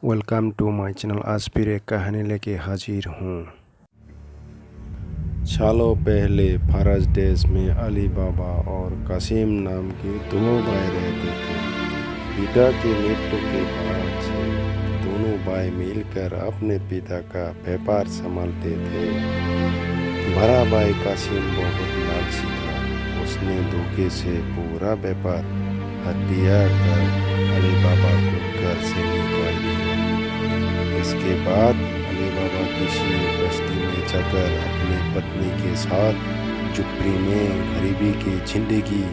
Welcome to my channel. आज फिर एक कहानी लेके हाजिर हूँ। सालों पहले फरज देश में अली बाबा और कासिम नाम के दो भाई रहते थे। पिता की मृत्यु के बाद से दोनों भाई मिलकर अपने पिता का व्यापार संभालते थे। बड़ा भाई कासिम बहुत लालची था। उसने धोखे से पूरा व्यापार हत्या कर अली बाबा को घर से निकाल दिया। इसके बाद अली बाबा किसी बस्ती में जाकर अपनी पत्नी के साथ झुपड़ी में गरीबी की जिंदगी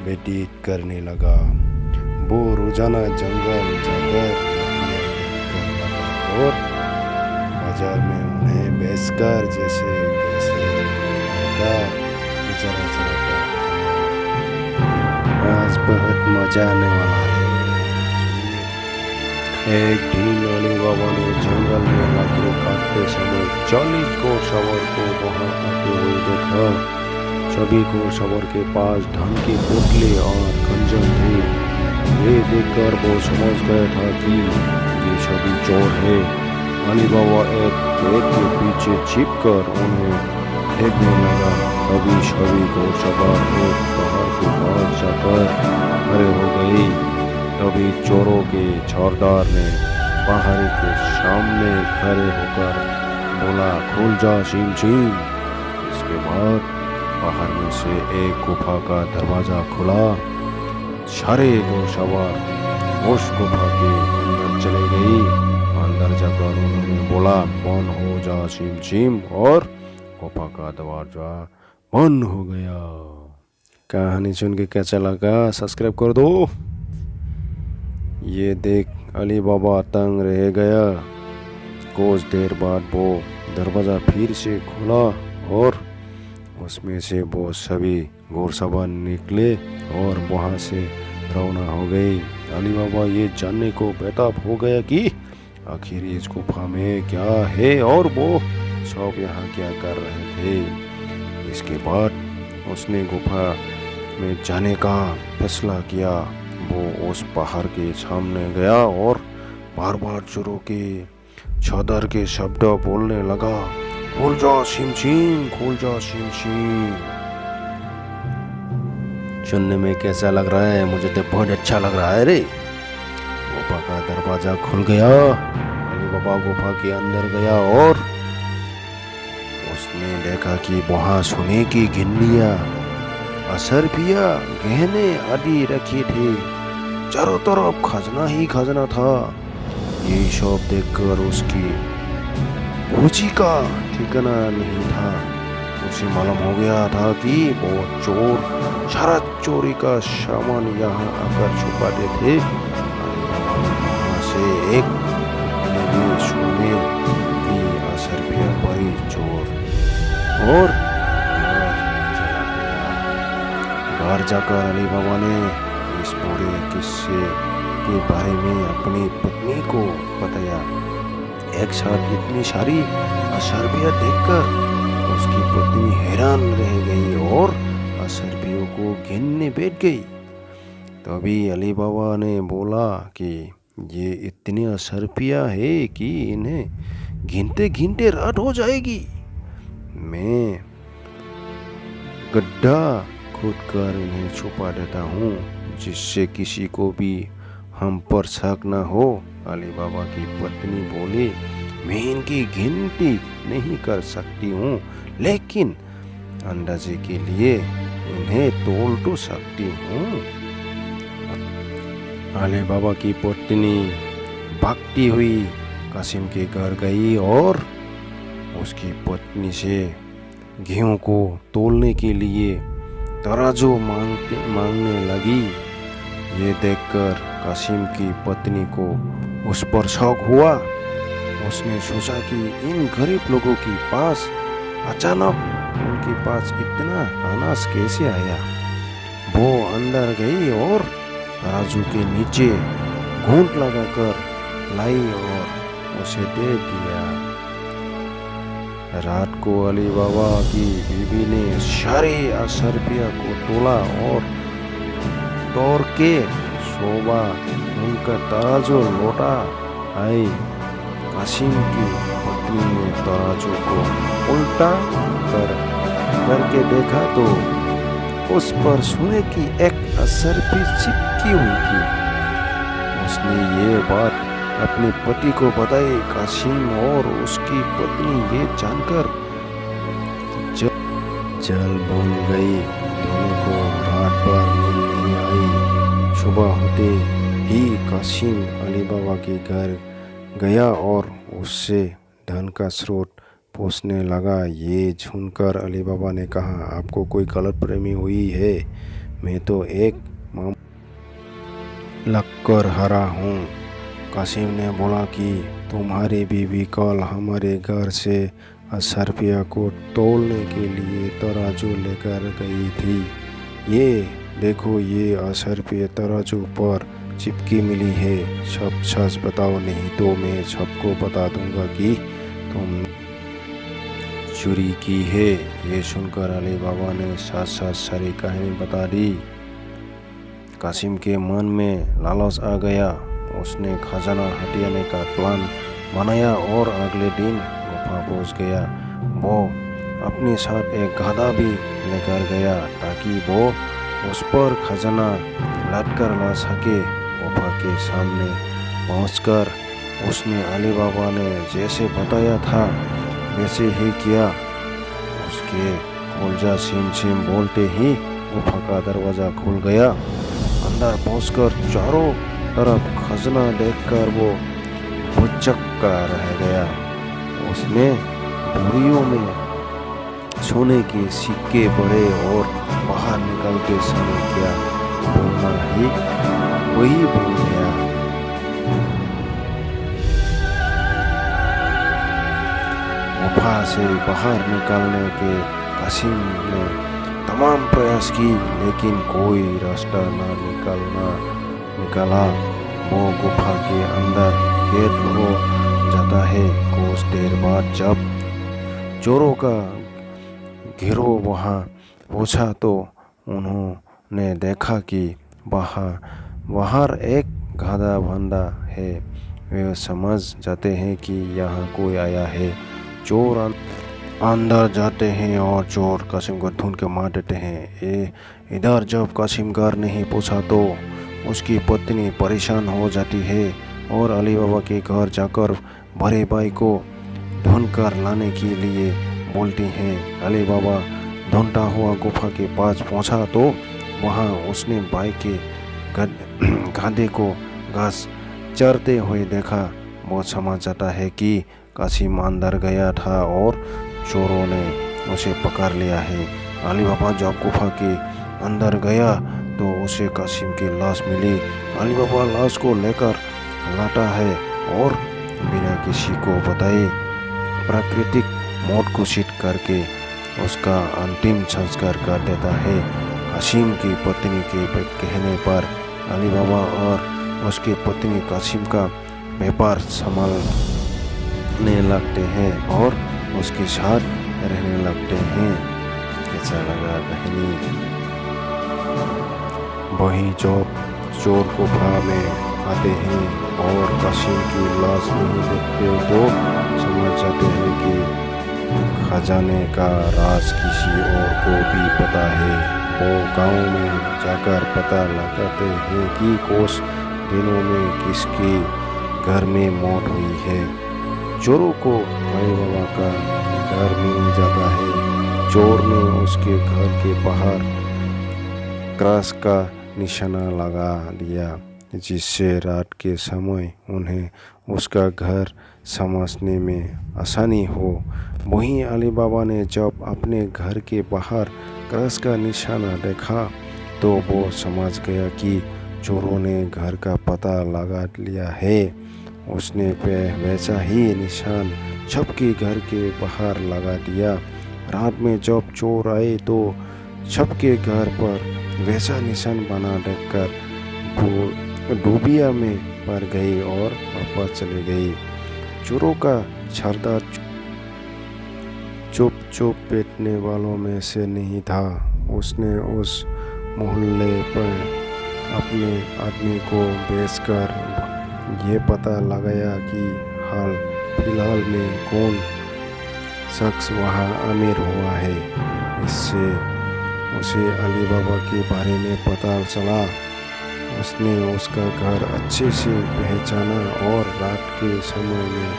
व्यतीत करने लगा। वो रोजाना जंगल जाकर कर लगा और बाजार में उन्हें बेचकर जैसे गुजारा चलाता। आज बहुत मजा आने वाला है। एक दिन अली बाबा ने जंगल में लकड़ी काटते समय 40 घोड़सवार को वहां आते हुए देखा। सभी घोड़सवार के पास धन की पोटली और खंजर थे। ये देखकर वो समझ गया था कि ये सभी चोर है। अली बाबा एक पेड़ के पीछे छिपकर उन्हें देखने लगा। तभी सभी घोड़सवार एक पहाड़ के पास जाकर खड़े हो गई। तभी चोरों के सरदार ने पहाड़ी के सामने खड़े होकर बोला, खुल जा सिम सिम। इसके बाद पहाड़ में से एक गुफा का दरवाजा खुला। सारे घोड़सवार उस गुफा के अंदर चले गई। अंदर जाकर उन्होंने बोला, बंद हो जा सिम सिम, और गुफा का दरवाजा बंद हो गया। कहानी सुन के कैसा लगा सब्सक्राइब कर दो। ये देख अली बाबा तंग रह गया। कुछ देर बाद वो दरवाज़ा फिर से खुला और उसमें से वो सभी घोड़सवार निकले और वहाँ से रवाना हो गई। अली बाबा ये जानने को बेताब हो गया कि आखिर इस गुफा में क्या है और वो सब यहाँ क्या कर रहे थे। इसके बाद उसने गुफा में जाने का फैसला किया। वो उस पहाड़ के सामने गया और बार बार चोरों के चादर के शब्द बोलने लगा, खुल जा सिम सिम, खुल जा सिम सिम। सुनने में कैसा लग रहा है? मुझे तो बहुत अच्छा लग रहा है रे। गुफा का दरवाजा खुल गया। अली बाबा गुफा के अंदर गया और उसने देखा कि वहाँ सोने की गिन्नियां, असरफिया, गहने आदि रखे थे। चारों तरफ खजाना ही खजाना था। ये सब देखकर उसकी खुशी का ठिकाना नहीं था। उसे मालूम हो गया था कि वो चोर सारा चोरी का सामान यहाँ आकर छुपाते थे। वहाँ से एक सोने की असरफिया भरी चोर और घर जाकर अली बाबा ने इस पूरे किस्से के बारे में अपनी पत्नी को बताया। एक साथ इतनी सारी असरफियाँ देखकर उसकी पत्नी हैरान रह गई और असरफियों को गिनने बैठ गई। तभी अली बाबा ने बोला कि ये इतनी असरफियाँ है कि इन्हें गिनते गिनते रात हो जाएगी। मैं गड्ढा खुद कर इन्हें छुपा देता हूँ, जिससे किसी को भी हम पर शक न हो। अली बाबा की पत्नी बोली, मैं इनकी गिनती नहीं कर सकती हूँ, लेकिन अंदाजे के लिए इन्हें तोल तो सकती हूँ। अली बाबा की पत्नी भागती हुई कासिम के घर गई और उसकी पत्नी से गेहूं को तोलने के लिए तराजू मांगने लगी। ये देखकर कासिम की पत्नी को उस पर शौक हुआ। उसने सोचा कि इन गरीब लोगों के पास अचानक उनके पास इतना अनाज कैसे आया। वो अंदर गई और तराजू के नीचे घूंट लगाकर लाई और उसे दे दिया। रात को अली बाबा की बीवी ने सारे असरफिया को तोला और तोड़ के सोबा उनका तराजू लौटा आई। कासिम की पत्नी ने तराजू को उल्टा करके देखा तो उस पर सोने की एक सर्पी चिपकी हुई थी। उसने ये बात अपने पति को बताई। कासिम और उसकी पत्नी ये जानकर जल बन गई। दोनों को रात भर नींद नहीं आई। सुबह होते ही कासिम अली बाबा के घर गया और उससे धन का स्रोत पूछने लगा। ये सुनकर अली बाबा ने कहा, आपको कोई गलत प्रेमी हुई है। मैं तो एक लक्कर हरा हूँ। कासिम ने बोला कि तुम्हारी बीवी कल हमारे घर से 80 रुपया को तोलने के लिए तराजू लेकर गई थी। ये देखो, ये 80 रुपये तराजू पर चिपकी मिली है। सब सच बताओ, नहीं तो मैं सबको बता दूंगा कि तुम चोरी की है। ये सुनकर अली बाबा ने साथ साथ सारी कहानी बता दी। कासिम के मन में लालच आ गया। उसने खजाना हथियाने का प्लान बनाया और अगले दिन गुफा पहुंच गया। वो अपने साथ एक गधा भी लेकर गया ताकि वो उस पर खजाना लटकर ला सके। गुफा के सामने पहुंचकर उसने अली बाबा ने जैसे बताया था वैसे ही किया। उसके खोलजा सिम सिम बोलते ही गुफा का दरवाजा खुल गया। अंदर पहुंचकर चारों तरफ खजाना देखकर वो भुचक्का रह गया। उसने बोरियों में सोने के सिक्के पड़े और बाहर निकलते समय क्या बोलना ही वही भूल गया। गुफा से बाहर निकलने के कासिम ने तमाम प्रयास की, लेकिन कोई रास्ता न निकला। वो गुफा के अंदर कैद हो जाता है। कुछ देर बाद जब चोरों का गिरोह वहां पहुंचा तो उन्होंने देखा कि बाहर एक गधा बंधा है। वे समझ जाते हैं कि यहाँ कोई आया है। चोर अंदर जाते हैं और चोर कासिम को ढूंढ के मार देते हैं। इधर जब कासिम घर नहीं पहुंचा तो उसकी पत्नी परेशान हो जाती है और अली बाबा के घर जाकर बड़े भाई को ढूंढ कर लाने के लिए बोलती हैं। अली बाबा ढूंढता हुआ गुफा के पास पहुंचा तो वहां उसने भाई के गधे को घास चरते हुए देखा। वो समझ जाता है कि कासिम अंदर गया था और चोरों ने उसे पकड़ लिया है। अली बाबा जब गुफा के अंदर गया तो उसे कासिम की लाश मिली। अली बाबा लाश को लेकर लाता है और बिना किसी को बताए प्राकृतिक मौत घोषित करके उसका अंतिम संस्कार कर देता है। कासिम की पत्नी के कहने पर अली बाबा और उसकी पत्नी कासिम का व्यापार संभालने लगते हैं और उसके साथ रहने लगते हैं। कैसा लगा कहानी? वहीं जब चोर गुफा में आते हैं और कासिम की लाश नहीं देखते तो समझ जाते हैं कि खजाने का राज किसी और को भी पता है। वो गांव में जाकर पता लगाते हैं कि कुछ दिनों में किसके घर में मौत हुई है। चोरों को अली बाबा का घर मिल जाता है। चोर ने उसके घर के बाहर क्रॉस का निशाना लगा दिया जिससे रात के समय उन्हें उसका घर समझने में आसानी हो। वहीं अली बाबा ने जब अपने घर के बाहर क्रॉस का निशाना देखा तो वो समझ गया कि चोरों ने घर का पता लगा लिया है। उसने वैसा ही निशान सबके घर के बाहर लगा दिया। रात में जब चोर आए तो सबके घर पर वैसा निशान बना देखकर वो डूबिया में पड़ गई और वापस चली गई। चोरों का सरदार चुप बैठने वालों में से नहीं था। उसने उस मोहल्ले पर अपने आदमी को बेचकर ये पता लगाया कि हाल फिलहाल में कौन शख्स वहाँ अमीर हुआ है। इससे उसे अली बाबा के बारे में पता चला। उसने उसका घर अच्छे से पहचाना और रात के समय में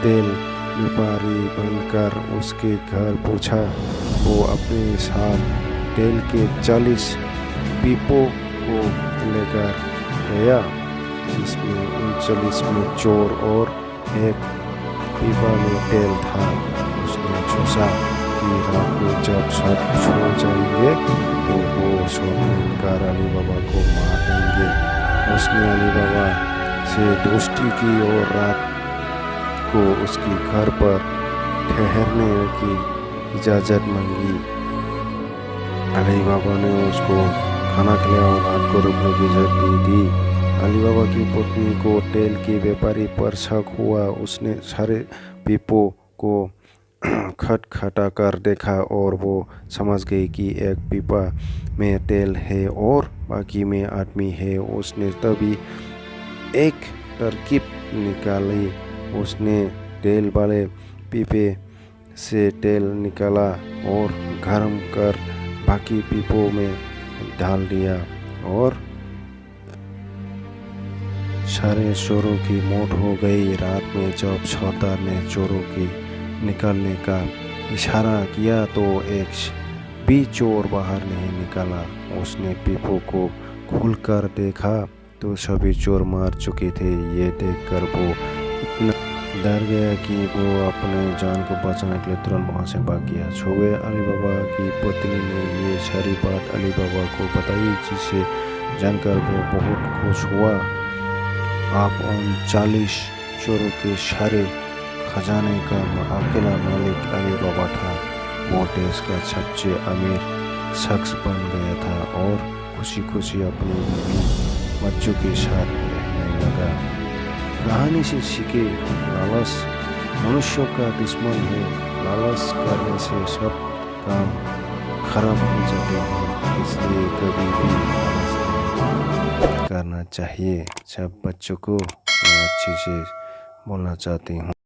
तेल व्यापारी बनकर उसके घर पूछा। वो अपने साथ तेल के 40 पीपों को लेकर गया, जिसमें 39 में चोर और एक पीपा में तेल था। उसने सोचा कि रात में जब सब सो जाएंगे तो वो सब मिलकर अली बाबा को मार देंगे। उसने अली बाबा से दोस्ती की और रात को उसके घर पर ठहरने की इजाज़त मांगी। अली बाबा ने उसको खाना खिलाया और रात को रुकने की इजाज़त दी। अली बाबा की पत्नी को तेल के व्यापारी पर शक हुआ। उसने सारे पीपों को खटखटा कर देखा और वो समझ गई कि एक पीपा में तेल है और बाकी में आदमी है। उसने तभी एक तरकीब निकाली। उसने तेल वाले पीपे से तेल निकाला और गर्म कर बाकी पीपों में डाल दिया और सारे चोरों की मौत हो गई। रात में जब सरदार ने चोरों की निकलने का इशारा किया तो एक भी चोर बाहर नहीं निकला। उसने पीपों को खोलकर देखा तो सभी चोर मार चुके थे। ये देखकर वो इतना डर गया कि वो अपने जान को बचाने के लिए तुरंत वहाँ से भाग गया। सुबह अली बाबा की पत्नी ने ये सारी बात अली बाबा को बताई, जिसे जानकर वो बहुत खुश हुआ। आप उन 40 चोरों के सारे खजाने का अकेला मालिक अली बाबा था। वो देश का सबसे अमीर शख्स बन गया था और खुशी खुशी अपनी बीवी बच्चों के साथ रहने लगा। कहानी से सीखे, लालच मनुष्य का दुश्मन है। लालच करने से सब काम खराब हो जाते हैं, इसलिए कभी भी लालच नहीं करना चाहिए। सब बच्चों को मैं अच्छे से बोलना चाहती हूँ।